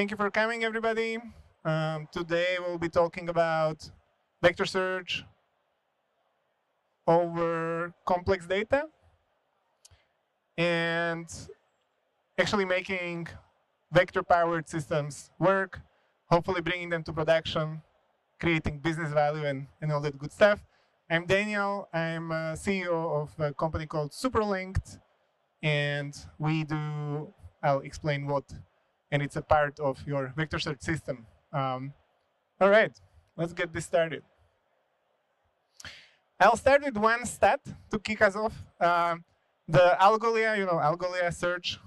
Thank you for coming, everybody. Today we'll be talking about vector search over complex data and actually making vector-powered systems work, hopefully bringing them to production, creating business value and all that good stuff. I'm Daniel. I'm CEO of a company called Superlinked, and I'll explain what, and it's a part of your vector search system. All right, let's get this started. I'll start with one stat to kick us off. The Algolia, Algolia search,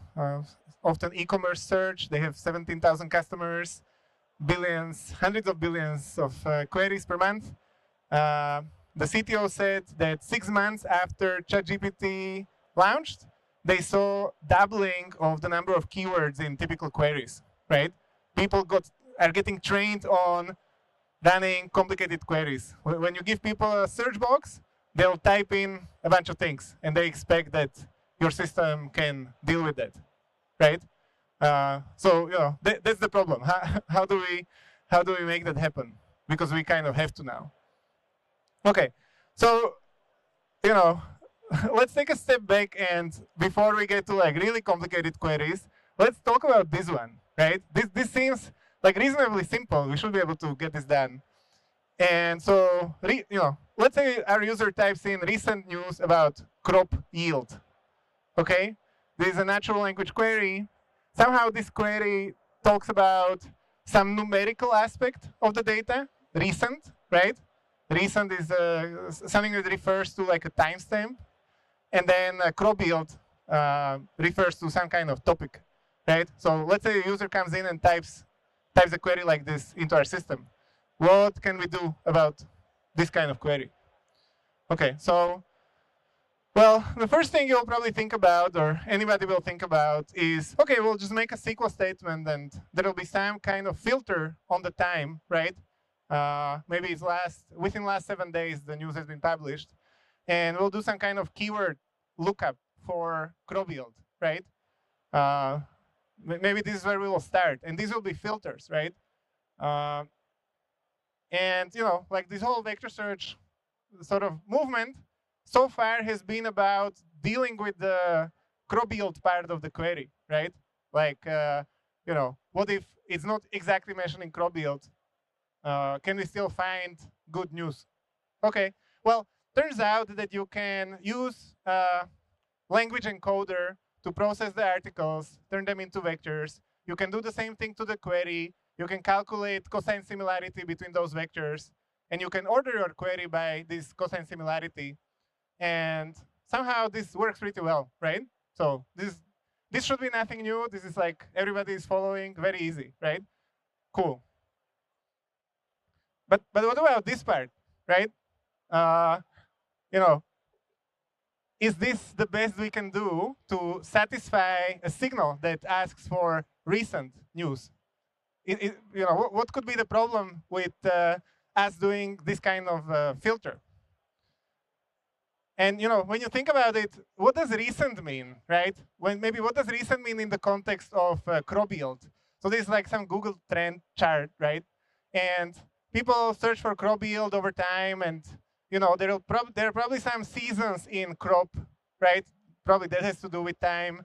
often e-commerce search. They have 17,000 customers, billions, hundreds of billions of queries per month. The CTO said that 6 months after ChatGPT launched, they saw doubling of the number of keywords in typical queries, right? People are getting trained on running complicated queries. When you give people a search box, they'll type in a bunch of things, and they expect that your system can deal with that, right? So that's the problem. How do we make that happen? Because we kind of have to now. Okay, so let's take a step back, and before we get to like really complicated queries, let's talk about this one, right? This seems like reasonably simple. We should be able to get this done. And so, let's say our user types in recent news about crop yield. Okay, this is a natural language query. Somehow this query talks about some numerical aspect of the data, recent, right? Recent is something that refers to like a timestamp. And then crop yield refers to some kind of topic, right? So let's say a user comes in and types a query like this into our system. What can we do about this kind of query? Okay, so, well, the first thing you'll probably think about, or anybody will think about, is, okay, we'll just make a SQL statement, and there will be some kind of filter on the time, right? Maybe it's within last 7 days, the news has been published. And we'll do some kind of keyword lookup for crop yield, right? Maybe this is where we will start. And these will be filters, right? And like this whole vector search sort of movement so far has been about dealing with the crop yield part of the query, right? Like, what if it's not exactly mentioning crop yield? Can we still find good news? Okay, well, turns out that you can use a language encoder to process the articles, turn them into vectors. You can do the same thing to the query. You can calculate cosine similarity between those vectors. And you can order your query by this cosine similarity. And somehow this works pretty well, right? So this should be nothing new. This is like everybody is following, very easy, right? Cool. But what about this part, right? Is this the best we can do to satisfy a signal that asks for recent news? What could be the problem with us doing this kind of filter? And when you think about it, what does recent mean, right? What does recent mean in the context of crop yield? So this is like some Google trend chart, right? And people search for crop yield over time, and there are probably some seasons in crop, right? Probably that has to do with time.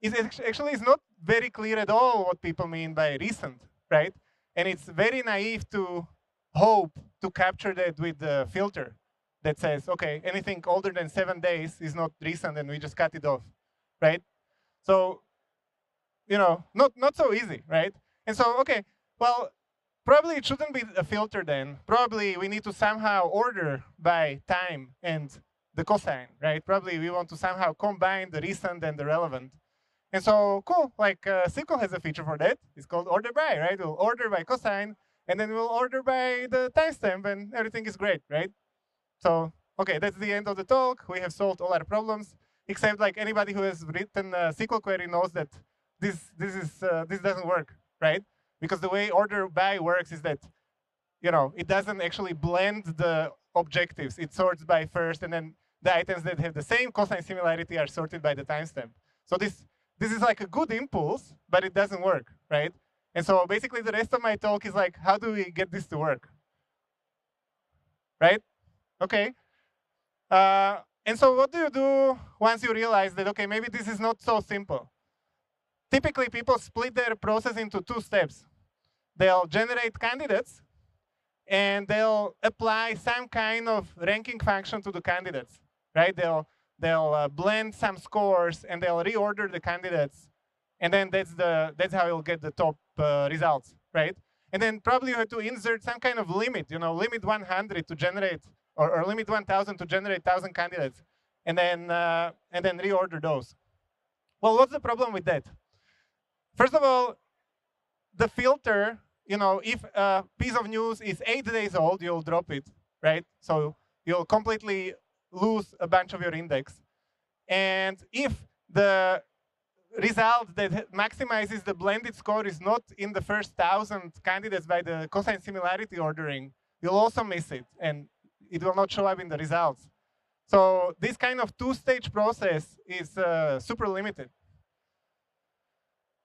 It actually is not very clear at all what people mean by recent, right? And it's very naive to hope to capture that with the filter that says, okay, anything older than 7 days is not recent, and we just cut it off, right? So, not so easy, right? And so, okay, well, probably it shouldn't be a filter then. Probably we need to somehow order by time and the cosine, right? Probably we want to somehow combine the recent and the relevant. And so, cool, like SQL has a feature for that. It's called order by, right? We'll order by cosine, and then we'll order by the timestamp, and everything is great, right? So, okay, that's the end of the talk. We have solved all our problems, except like anybody who has written a SQL query knows that this doesn't work, right? Because the way order by works is that, it doesn't actually blend the objectives. It sorts by first, and then the items that have the same cosine similarity are sorted by the timestamp. So this is like a good impulse, but it doesn't work, right? And so basically the rest of my talk is like, how do we get this to work? Right? Okay. And so what do you do once you realize that, okay, maybe this is not so simple? Typically, people split their process into 2 steps. They'll generate candidates, and they'll apply some kind of ranking function to the candidates, right? They'll blend some scores, and they'll reorder the candidates, and then that's how you'll get the top results, right? And then probably you have to insert some kind of limit, limit 100 to generate, or limit 1,000 to generate 1,000 candidates, and then reorder those. Well, what's the problem with that? First of all, the filter, if a piece of news is 8 days old, you'll drop it, right? So you'll completely lose a bunch of your index. And if the result that maximizes the blended score is not in the first 1,000 candidates by the cosine similarity ordering, you'll also miss it, and it will not show up in the results. So this kind of 2-stage process is super limited.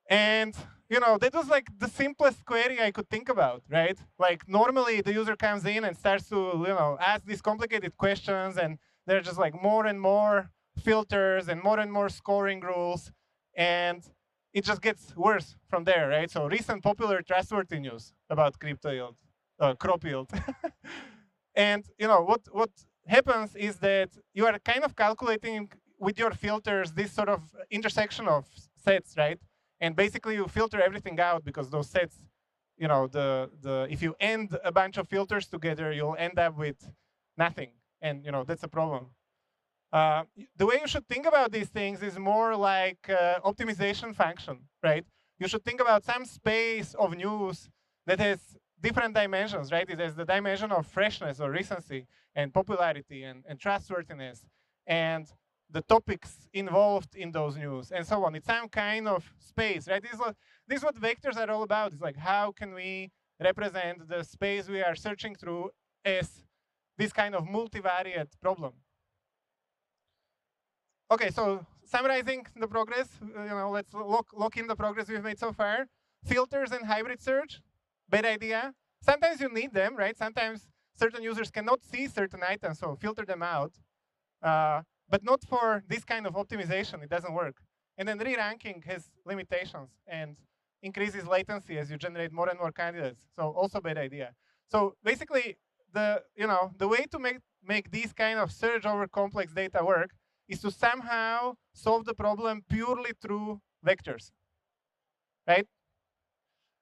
And that was like the simplest query I could think about, right? Like normally the user comes in and starts to ask these complicated questions, and there are just like more and more filters and more scoring rules, and it just gets worse from there, right? So recent popular trustworthy news about crypto yield, crop yield. And what happens is that you are kind of calculating with your filters this sort of intersection of sets, right? And basically you filter everything out because those sets, if you end a bunch of filters together, you'll end up with nothing, and that's a problem. The way you should think about these things is more like optimization function, right? You should think about some space of news that has different dimensions, right? It has the dimension of freshness or recency and popularity and trustworthiness and the topics involved in those news and so on. It's some kind of space, right? This is what vectors are all about. It's like, how can we represent the space we are searching through as this kind of multivariate problem? Okay, so summarizing the progress, let's look in the progress we've made so far. Filters and hybrid search, bad idea. Sometimes you need them, right? Sometimes certain users cannot see certain items, so filter them out. But not for this kind of optimization, it doesn't work. And then re-ranking has limitations and increases latency as you generate more and more candidates. So also bad idea. So basically, the way to make these kind of search over complex data work is to somehow solve the problem purely through vectors, right?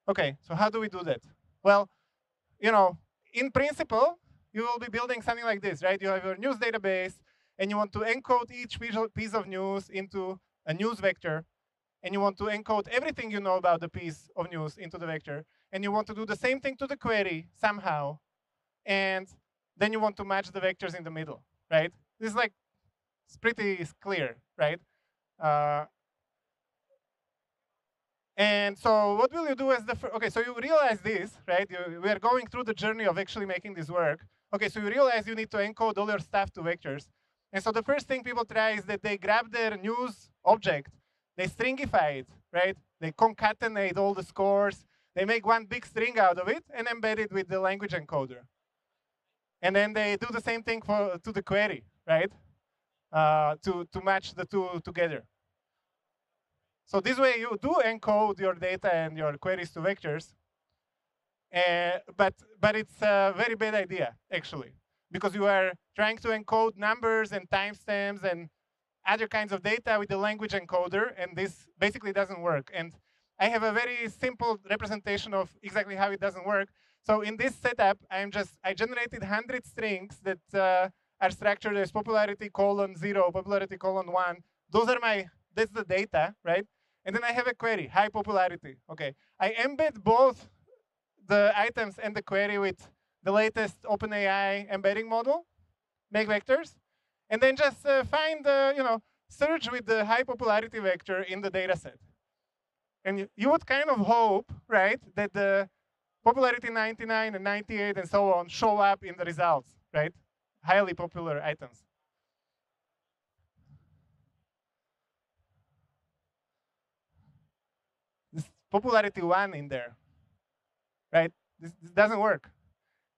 Okay, so how do we do that? Well, in principle, you will be building something like this, right? You have your news database, and you want to encode each piece of news into a news vector, and you want to encode everything you know about the piece of news into the vector, and you want to do the same thing to the query somehow, and then you want to match the vectors in the middle, right? This is like, it's pretty clear, right? And so what will you do as the okay, so you realize this, right? We are going through the journey of actually making this work. Okay, so you realize you need to encode all your stuff to vectors. And so the first thing people try is that they grab their news object, they stringify it, right? They concatenate all the scores, they make one big string out of it and embed it with the language encoder. And then they do the same thing to the query, right? To match the two together. So this way you do encode your data and your queries to vectors, but it's a very bad idea, actually, because you are trying to encode numbers and timestamps and other kinds of data with the language encoder, and this basically doesn't work. And I have a very simple representation of exactly how it doesn't work. So in this setup, I generated 100 strings that are structured as popularity :0, popularity :1. That's the data, right? And then I have a query, high popularity. Okay, I embed both the items and the query with the latest OpenAI embedding model, make vectors, and then just find search with the high popularity vector in the data set. And you would kind of hope, right, that the popularity 99 and 98 and so on show up in the results, right? Highly popular items. This popularity 1 in there. right? This doesn't work.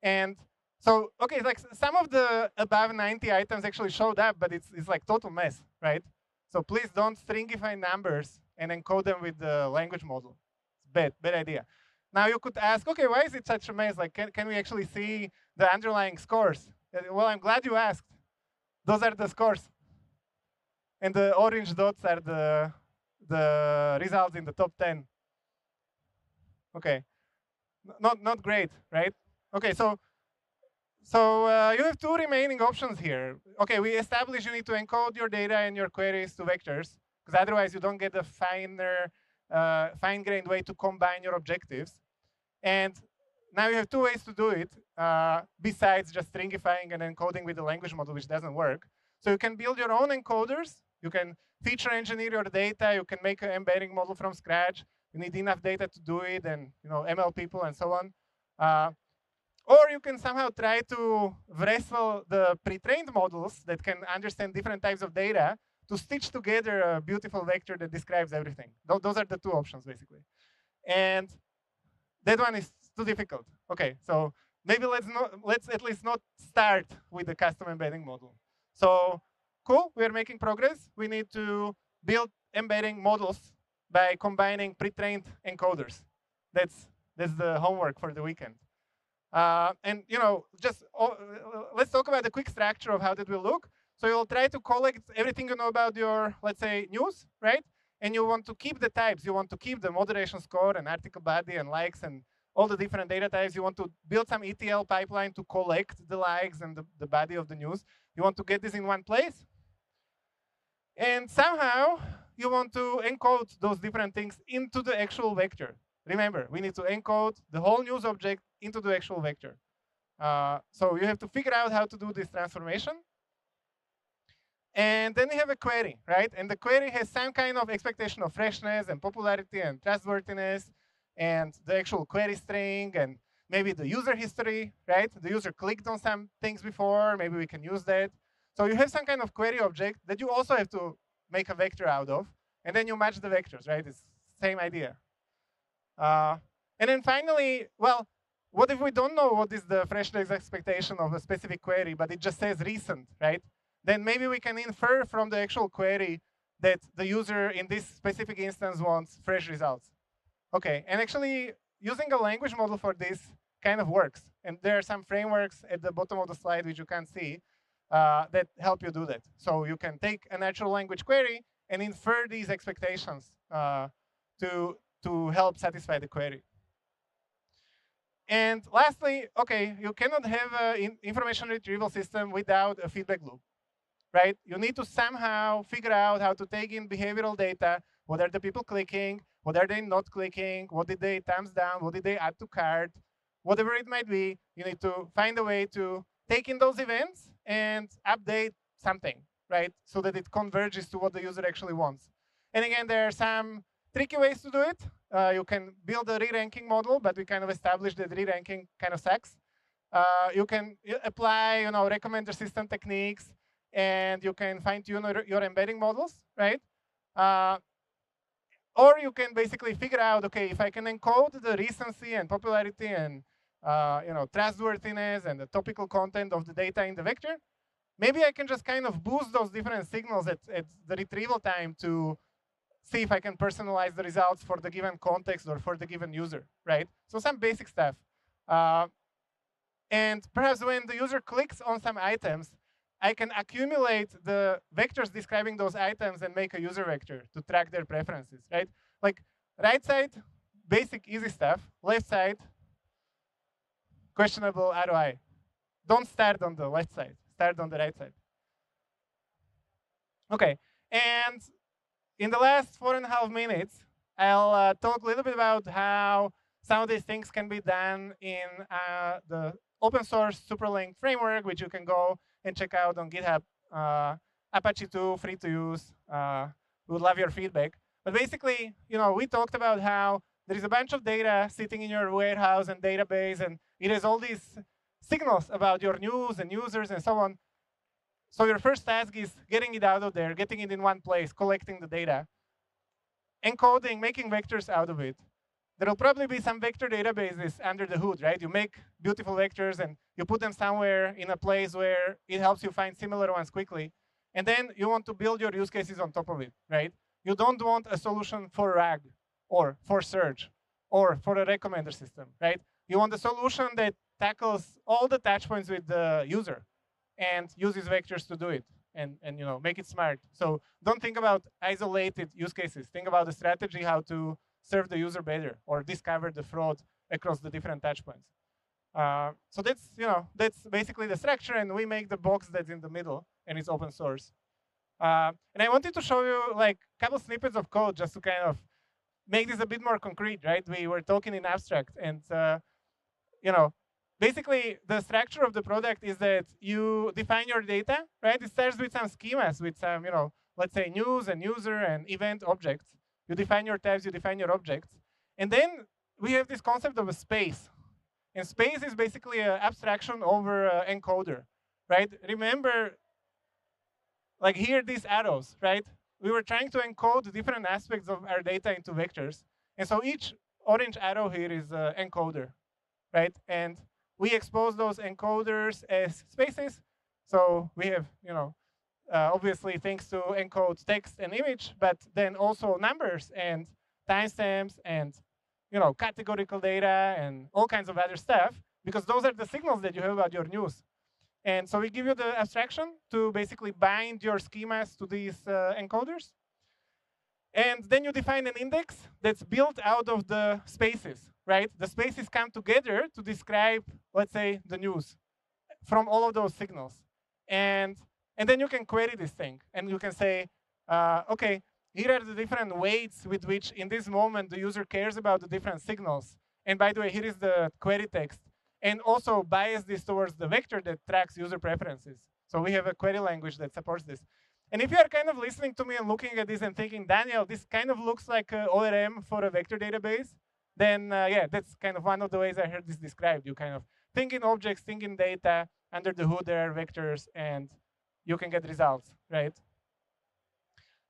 And so, okay, like some of the above 90 items actually showed up, but it's like total mess, right? So please don't stringify numbers and encode them with the language model. It's bad idea. Now you could ask, okay, why is it such a mess? Like, can we actually see the underlying scores? Well, I'm glad you asked. Those are the scores. And the orange dots are the results in the top 10. Okay, not great, right? Okay, so you have two remaining options here. Okay, we established you need to encode your data and your queries to vectors, because otherwise you don't get a fine-grained way to combine your objectives. And now you have two ways to do it, besides just stringifying and encoding with the language model, which doesn't work. So you can build your own encoders. You can feature engineer your data. You can make an embedding model from scratch. You need enough data to do it, and ML people and so on. Or you can somehow try to wrestle the pre-trained models that can understand different types of data to stitch together a beautiful vector that describes everything. Those are the two options, basically. And that one is too difficult. Okay, so maybe let's at least not start with the custom embedding model. So cool, we are making progress. We need to build embedding models by combining pre-trained encoders. That's the homework for the weekend. And just let's talk about the quick structure of how that will look. So you'll try to collect everything you know about your, let's say, news, right? And you want to keep the types. You want to keep the moderation score and article body and likes and all the different data types. You want to build some ETL pipeline to collect the likes and the body of the news. You want to get this in one place. And somehow you want to encode those different things into the actual vector. Remember, we need to encode the whole news object into the actual vector. So you have to figure out how to do this transformation. And then we have a query, right? And the query has some kind of expectation of freshness and popularity and trustworthiness and the actual query string and maybe the user history, right? The user clicked on some things before. Maybe we can use that. So you have some kind of query object that you also have to make a vector out of. And then you match the vectors, right? It's the same idea. And then finally, well, what if we don't know what is the freshness expectation of a specific query, but it just says recent, right? Then maybe we can infer from the actual query that the user in this specific instance wants fresh results. Okay, and actually using a language model for this kind of works. And there are some frameworks at the bottom of the slide which you can't see that help you do that. So you can take a natural language query and infer these expectations to help satisfy the query. And lastly, okay, you cannot have an information retrieval system without a feedback loop, right? You need to somehow figure out how to take in behavioral data. What are the people clicking? What are they not clicking? What did they thumbs down? What did they add to cart? Whatever it might be, you need to find a way to take in those events and update something, right? So that it converges to what the user actually wants. And again, there are some tricky ways to do it. You can build a re-ranking model, but we kind of established that re-ranking kind of sucks. You can apply, recommender system techniques, and you can fine-tune your embedding models, right? Or you can basically figure out, okay, if I can encode the recency and popularity and trustworthiness and the topical content of the data in the vector, maybe I can just kind of boost those different signals at the retrieval time to see if I can personalize the results for the given context or for the given user, right? So some basic stuff. And perhaps when the user clicks on some items, I can accumulate the vectors describing those items and make a user vector to track their preferences, right? Like right side, basic, easy stuff. Left side, questionable ROI. Don't start on the left side. Start on the right side. OK, and in the last 4.5 minutes, I'll talk a little bit about how some of these things can be done in the open source Superlinked framework, which you can go and check out on GitHub. Apache 2, free to use. We would love your feedback. But basically, we talked about how there is a bunch of data sitting in your warehouse and database, and it has all these signals about your news and users and so on. So your first task is getting it out of there, getting it in one place, collecting the data, encoding, making vectors out of it, there will probably be some vector databases under the hood, right? You make beautiful vectors and you put them somewhere in a place where it helps you find similar ones quickly. And then you want to build your use cases on top of it, right? You don't want a solution for RAG or for search or for a recommender system, right? You want a solution that tackles all the touch points with the user and uses vectors to do it and make it smart. So don't think about isolated use cases. Think about the strategy, how to serve the user better or discover the fraud across the different touch points. So that's basically the structure, and we make the box that's in the middle, and it's open source. And I wanted to show you like a couple snippets of code just to kind of make this a bit more concrete, right? We were talking in abstract, and basically the structure of the product is that you define your data, right? It starts with some schemas, with some, let's say news and user and event objects. You define your types, you define your objects, and then we have this concept of a space. And space is basically an abstraction over an encoder, right? Remember, like here, these arrows, right? We were trying to encode different aspects of our data into vectors. And so each orange arrow here is an encoder, right? And we expose those encoders as spaces. So we have, obviously things to encode text and image, but then also numbers and timestamps and categorical data and all kinds of other stuff, because those are the signals that you have about your news. And so we give you the abstraction to basically bind your schemas to these encoders. And then you define an index that's built out of the spaces, right? The spaces come together to describe, let's say, the news from all of those signals. And then you can query this thing. And you can say, OK, here are the different weights with which, in this moment, the user cares about the different signals. And by the way, here is the query text. And also bias this towards the vector that tracks user preferences. So we have a query language that supports this. And if you are kind of listening to me and looking at this and thinking, Daniel, this kind of looks like an ORM for a vector database, then yeah, that's kind of one of the ways I heard this described. You kind of think in objects, think in data. Under the hood, there are vectors, and you can get results, right?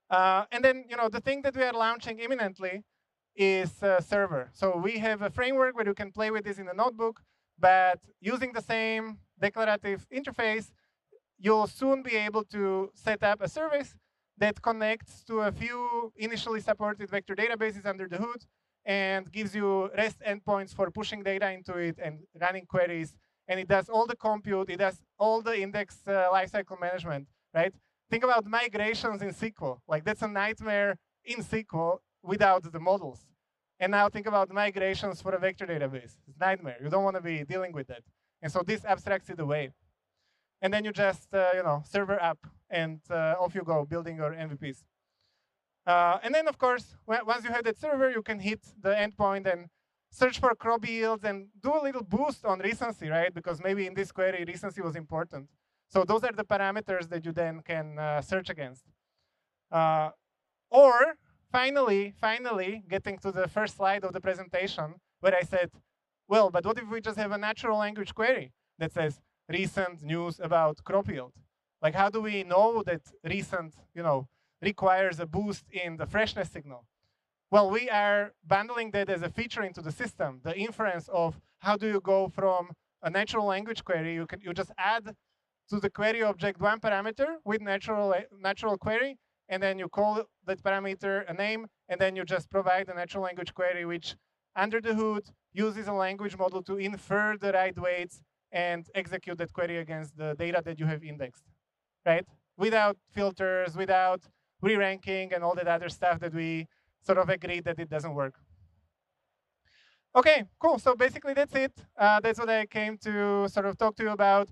And then the thing that we are launching imminently is server. So we have a framework where you can play with this in a notebook, but using the same declarative interface, you'll soon be able to set up a service that connects to a few initially supported vector databases under the hood and gives you REST endpoints for pushing data into it and running queries. And it does all the compute. It does all the index lifecycle management, right? Think about migrations in SQL. Like, that's a nightmare in SQL without the models. And now think about migrations for a vector database. It's a nightmare. You don't want to be dealing with that. And so this abstracts it away. And then you just, server up, and off you go, building your MVPs. And then, of course, once you have that server, you can hit the endpoint and search for crop yields and do a little boost on recency, right? Because maybe in this query, recency was important. So those are the parameters that you then can search against. Or finally, getting to the first slide of the presentation, where I said, well, but what if we just have a natural language query that says recent news about crop yield? Like, how do we know that recent, requires a boost in the freshness signal? Well, we are bundling that as a feature into the system, the inference of how do you go from a natural language query. You just add to the query object one parameter with natural query, and then you call that parameter a name, and then you just provide a natural language query, which under the hood uses a language model to infer the right weights and execute that query against the data that you have indexed, right? Without filters, without re-ranking and all that other stuff that we sort of agreed that it doesn't work. OK, cool. So basically, that's it. That's what I came to sort of talk to you about.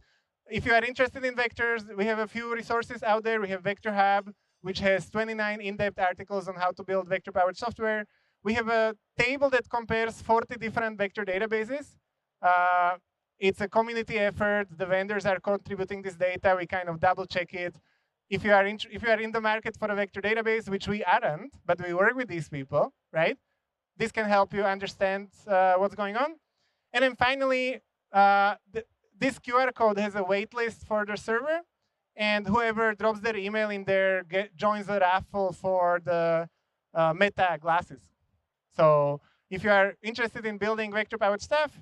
If you are interested in vectors, we have a few resources out there. We have Vector Hub, which has 29 in-depth articles on how to build vector-powered software. We have a table that compares 40 different vector databases. It's a community effort. The vendors are contributing this data. We kind of double-check it. If you are in the market for a vector database, which we aren't, but we work with these people, right? This can help you understand what's going on. And then finally, this QR code has a waitlist for the server. And whoever drops their email in there joins the raffle for the Meta glasses. So If you are interested in building vector-powered stuff,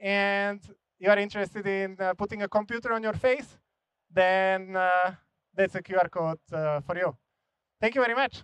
and you are interested in putting a computer on your face, then that's a QR code for you. Thank you very much.